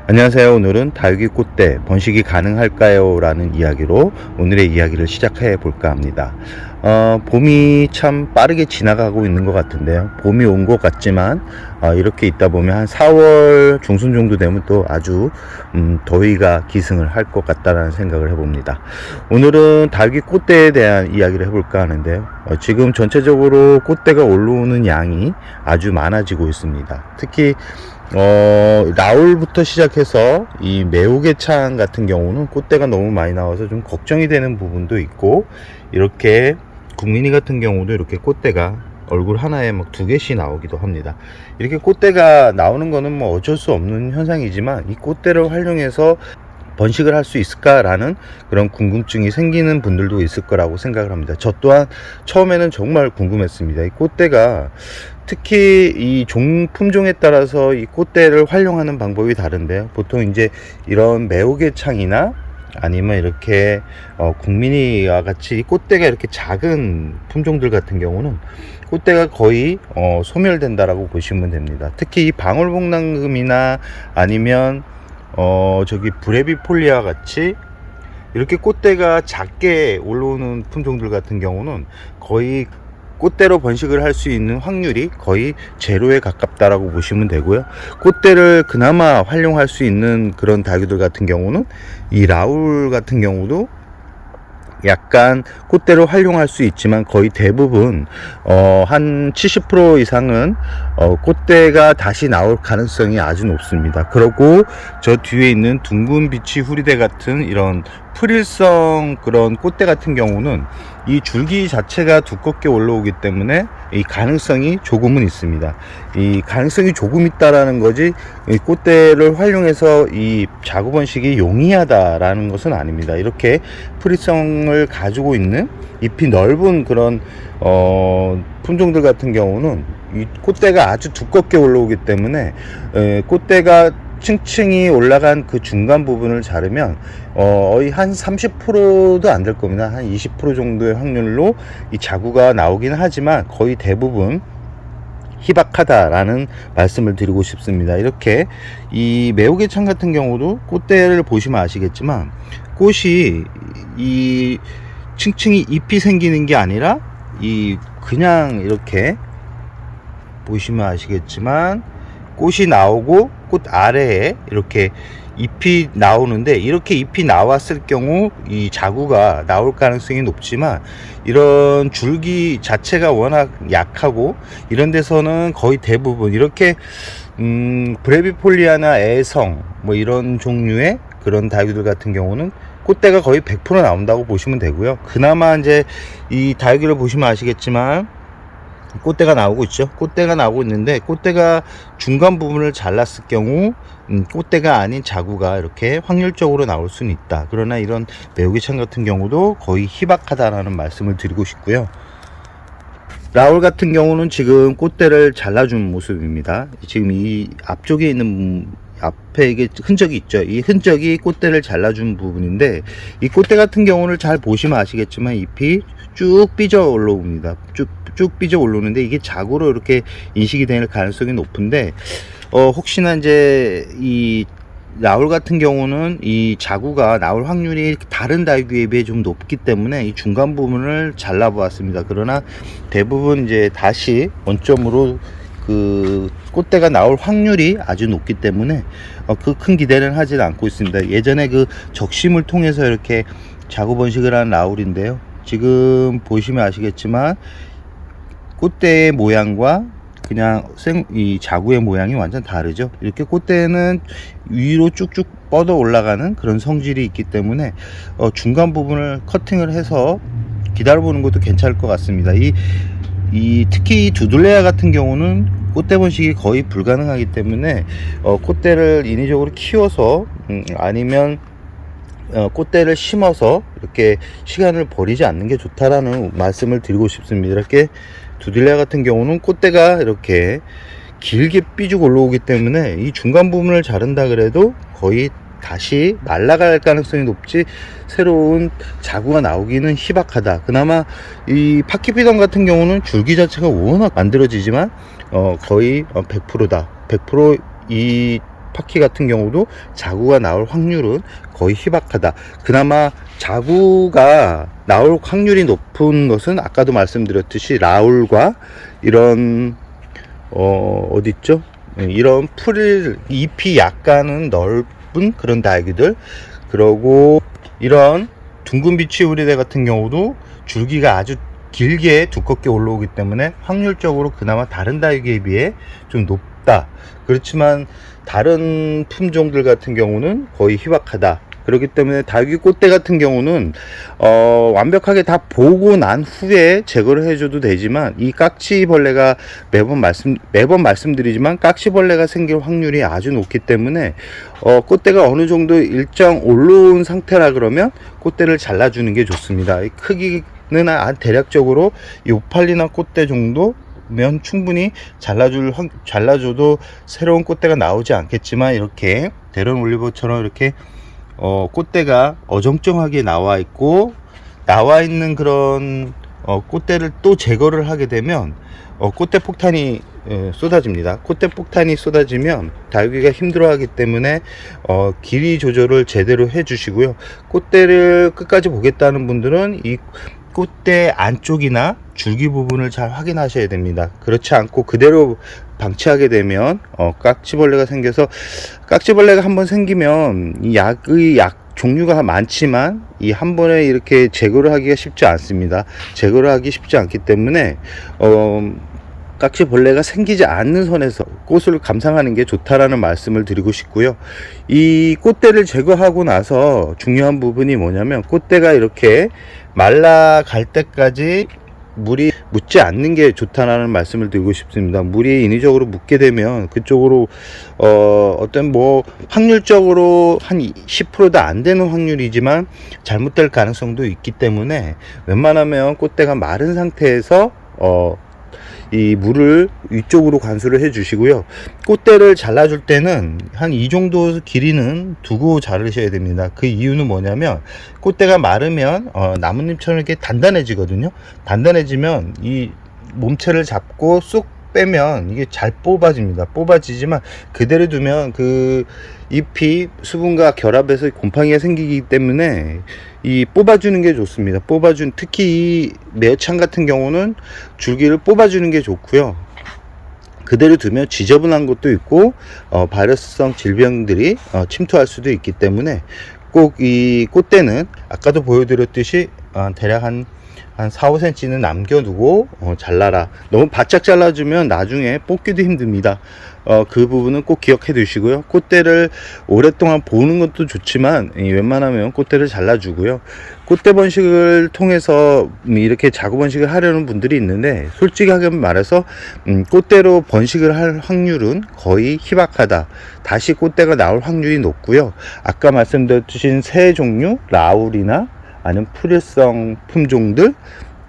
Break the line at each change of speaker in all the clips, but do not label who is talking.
안녕하세요. 오늘은 다육이 꽃대 번식이 가능할까요? 라는 이야기로 오늘의 이야기를 시작해 볼까 합니다. 봄이 참 빠르게 지나가고 있는 것 같은데요. 봄이 온 것 같지만 이렇게 있다 보면 한 4월 중순 정도 되면 또 아주 더위가 기승을 할 것 같다라는 생각을 해봅니다. 오늘은 다육이 꽃대에 대한 이야기를 해볼까 하는데요. 지금 전체적으로 꽃대가 올라오는 양이 아주 많아지고 있습니다. 특히 라울부터 시작해서 이 매우개창 같은 경우는 꽃대가 너무 많이 나와서 좀 걱정이 되는 부분도 있고, 이렇게 국민이 같은 경우도 이렇게 꽃대가 얼굴 하나에 막 2개씩 나오기도 합니다. 이렇게 꽃대가 나오는 거는 뭐 어쩔 수 없는 현상이지만, 이 꽃대를 활용해서 번식을 할 수 있을까라는 그런 궁금증이 생기는 분들도 있을 거라고 생각을 합니다. 저 또한 처음에는 정말 궁금했습니다. 이 꽃대가 특히 이 품종에 따라서 이 꽃대를 활용하는 방법이 다른데요. 보통 이제 이런 매우개창이나 아니면 이렇게 국민이와 같이 꽃대가 이렇게 작은 품종들 같은 경우는 꽃대가 거의 소멸된다라고 보시면 됩니다. 특히 이 방울복랑금이나 아니면 저기 브레비폴리아 같이 이렇게 꽃대가 작게 올라오는 품종들 같은 경우는 거의 꽃대로 번식을 할 수 있는 확률이 거의 제로에 가깝다라고 보시면 되고요. 꽃대를 그나마 활용할 수 있는 그런 다육이들 같은 경우는 이 라울 같은 경우도 약간 꽃대로 활용할 수 있지만 거의 대부분 한 70% 이상은 꽃대가 다시 나올 가능성이 아주 높습니다. 그리고 저 뒤에 있는 둥근 비치 후리대 같은 이런 프릴성 그런 꽃대 같은 경우는 이 줄기 자체가 두껍게 올라오기 때문에 이 가능성이 조금은 있습니다. 이 가능성이 조금 있다라는 거지, 이 꽃대를 활용해서 이 자구 번식이 용이하다라는 것은 아닙니다. 이렇게 프릴성을 가지고 있는 잎이 넓은 그런 품종들 같은 경우는 이 꽃대가 아주 두껍게 올라오기 때문에 꽃대가 층층이 올라간 그 중간 부분을 자르면 거의 한 30%도 안 될 겁니다. 한 20% 정도의 확률로 이 자구가 나오긴 하지만 거의 대부분 희박하다라는 말씀을 드리고 싶습니다. 이렇게 이 매우개창 같은 경우도 꽃대를 보시면 아시겠지만 꽃이 이 층층이 잎이 생기는 게 아니라 이 그냥 이렇게 보시면 아시겠지만 꽃이 나오고 꽃 아래에 이렇게 잎이 나오는데, 이렇게 잎이 나왔을 경우 이 자구가 나올 가능성이 높지만 이런 줄기 자체가 워낙 약하고 이런 데서는 거의 대부분 이렇게 브레비폴리아나 애성 뭐 이런 종류의 그런 다육이들 같은 경우는 꽃대가 거의 100% 나온다고 보시면 되고요. 그나마 이제 이 다육이를 보시면 아시겠지만 꽃대가 나오고 있죠. 꽃대가 나오고 있는데, 꽃대가 중간 부분을 잘랐을 경우 꽃대가 아닌 자구가 이렇게 확률적으로 나올 수는 있다. 그러나 이런 매우개창 같은 경우도 거의 희박하다라는 말씀을 드리고 싶고요. 라울 같은 경우는 지금 꽃대를 잘라준 모습입니다. 지금 이 앞쪽에 있는 앞에 이게 흔적이 있죠. 이 흔적이 꽃대를 잘라준 부분인데, 이 꽃대 같은 경우를 잘 보시면 아시겠지만 잎이 쭉 삐져 올라옵니다. 쭉 삐져 올라오는데 이게 자구로 이렇게 인식이 될 가능성이 높은데, 혹시나 이제 이 라울 같은 경우는 이 자구가 나올 확률이 다른 다육이에 비해 좀 높기 때문에 이 중간 부분을 잘라 보았습니다. 그러나 대부분 이제 다시 원점으로 그 꽃대가 나올 확률이 아주 높기 때문에 그 큰 기대는 하진 않고 있습니다. 예전에 그 적심을 통해서 이렇게 자구 번식을 한 라울인데요, 지금 보시면 아시겠지만 꽃대의 모양과 그냥 이 자구의 모양이 완전 다르죠. 이렇게 꽃대는 위로 쭉쭉 뻗어 올라가는 그런 성질이 있기 때문에 중간 부분을 커팅을 해서 기다려보는 것도 괜찮을 것 같습니다. 특히 두들레아 같은 경우는 꽃대 번식이 거의 불가능하기 때문에 꽃대를 인위적으로 키워서 아니면 꽃대를 심어서 이렇게 시간을 버리지 않는 게 좋다라는 말씀을 드리고 싶습니다. 이렇게 두들레아 같은 경우는 꽃대가 이렇게 길게 삐죽 올라오기 때문에 이 중간 부분을 자른다 그래도 거의 다시 날아갈 가능성이 높지 새로운 자구가 나오기는 희박하다. 그나마 이 파키피던 같은 경우는 줄기 자체가 워낙 만들어지지만 거의 100%다. 100% 이 파키 같은 경우도 자구가 나올 확률은 거의 희박하다. 그나마 자구가 나올 확률이 높은 것은 아까도 말씀드렸듯이 라울과 이런 어디 있죠? 이런 풀 잎이 약간은 넓은 그런 다육이들, 그리고 이런 둥근 비치우리대 같은 경우도 줄기가 아주 길게 두껍게 올라오기 때문에 확률적으로 그나마 다른 다육이에 비해 좀 높다. 그렇지만 다른 품종들 같은 경우는 거의 희박하다. 그렇기 때문에 다육이 꽃대 같은 경우는 완벽하게 다 보고 난 후에 제거를 해줘도 되지만, 이 깍지벌레가 매번 말씀드리지만 깍지벌레가 생길 확률이 아주 높기 때문에 꽃대가 어느 정도 일정 올라온 상태라 그러면 꽃대를 잘라주는 게 좋습니다. 이 크기는 대략적으로 이 오팔리나 꽃대 정도면 충분히 잘라줘도 새로운 꽃대가 나오지 않겠지만, 이렇게 데런 올리버처럼 이렇게 꽃대가 어정쩡하게 나와 있는 그런 꽃대를 또 제거를 하게 되면 꽃대 폭탄이 쏟아집니다. 꽃대 폭탄이 쏟아지면 다육이가 힘들어하기 때문에 길이 조절을 제대로 해 주시고요. 꽃대를 끝까지 보겠다는 분들은 이 꽃대 안쪽이나 줄기 부분을 잘 확인하셔야 됩니다. 그렇지 않고 그대로 방치하게 되면 깍지벌레가 생겨서, 깍지벌레가 한번 생기면 이 약의 종류가 많지만 이 한 번에 이렇게 제거를 하기가 쉽지 않습니다. 제거를 하기 쉽지 않기 때문에 깍지벌레가 생기지 않는 선에서 꽃을 감상하는 게 좋다라는 말씀을 드리고 싶고요. 이 꽃대를 제거하고 나서 중요한 부분이 뭐냐면, 꽃대가 이렇게 말라갈 때까지 물이 묻지 않는 게 좋다라는 말씀을 드리고 싶습니다. 물이 인위적으로 묻게 되면 그쪽으로 어떤 확률적으로 한 10%도 안 되는 확률이지만 잘못될 가능성도 있기 때문에 웬만하면 꽃대가 마른 상태에서 이 물을 위쪽으로 관수를 해 주시고요. 꽃대를 잘라줄 때는 한 이 정도 길이는 두고 자르셔야 됩니다. 그 이유는 뭐냐면, 꽃대가 마르면 나뭇잎처럼 이렇게 단단해지거든요. 단단해지면 이 몸체를 잡고 쏙 빼면 이게 잘 뽑아집니다. 뽑아지지만 그대로 두면 그 잎이 수분과 결합해서 곰팡이가 생기기 때문에 이 뽑아주는 게 좋습니다. 특히 이 매창 같은 경우는 줄기를 뽑아주는 게 좋고요. 그대로 두면 지저분한 것도 있고 바이러스성 질병들이 침투할 수도 있기 때문에 꼭 이 꽃대는 아까도 보여드렸듯이 대략 한 4, 5cm는 남겨두고 잘라라. 너무 바짝 잘라주면 나중에 뽑기도 힘듭니다. 그 부분은 꼭 기억해 두시고요. 꽃대를 오랫동안 보는 것도 좋지만 웬만하면 꽃대를 잘라주고요. 꽃대 번식을 통해서 이렇게 자구 번식을 하려는 분들이 있는데, 솔직하게 말해서 꽃대로 번식을 할 확률은 거의 희박하다. 다시 꽃대가 나올 확률이 높고요. 아까 말씀드렸듯이 새 종류 라울이나 아니면 풀일성 품종들,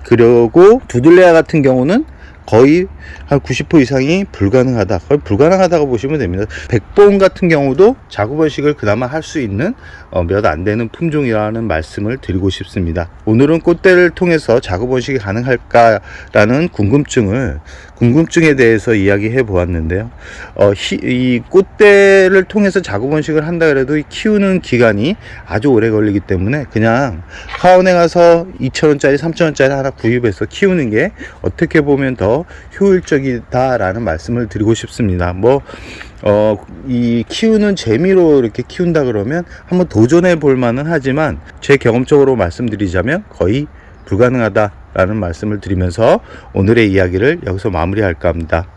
그리고 두들레아 같은 경우는 거의 한 90% 이상이 불가능하다. 거의 불가능하다고 보시면 됩니다. 백봉 같은 경우도 자구 번식을 그나마 할 수 있는 몇 안 되는 품종이라는 말씀을 드리고 싶습니다. 오늘은 꽃대를 통해서 자구 번식이 가능할까라는 궁금증에 대해서 이야기해 보았는데요. 이 꽃대를 통해서 자구 번식을 한다 그래도 키우는 기간이 아주 오래 걸리기 때문에 그냥 하원에 가서 2,000원짜리 3,000원짜리 하나 구입해서 키우는 게 어떻게 보면 더 효율적이다라는 말씀을 드리고 싶습니다. 이 키우는 재미로 이렇게 키운다 그러면 한번 도전해 볼 만은 하지만, 제 경험적으로 말씀드리자면 거의 불가능하다라는 말씀을 드리면서 오늘의 이야기를 여기서 마무리할까 합니다.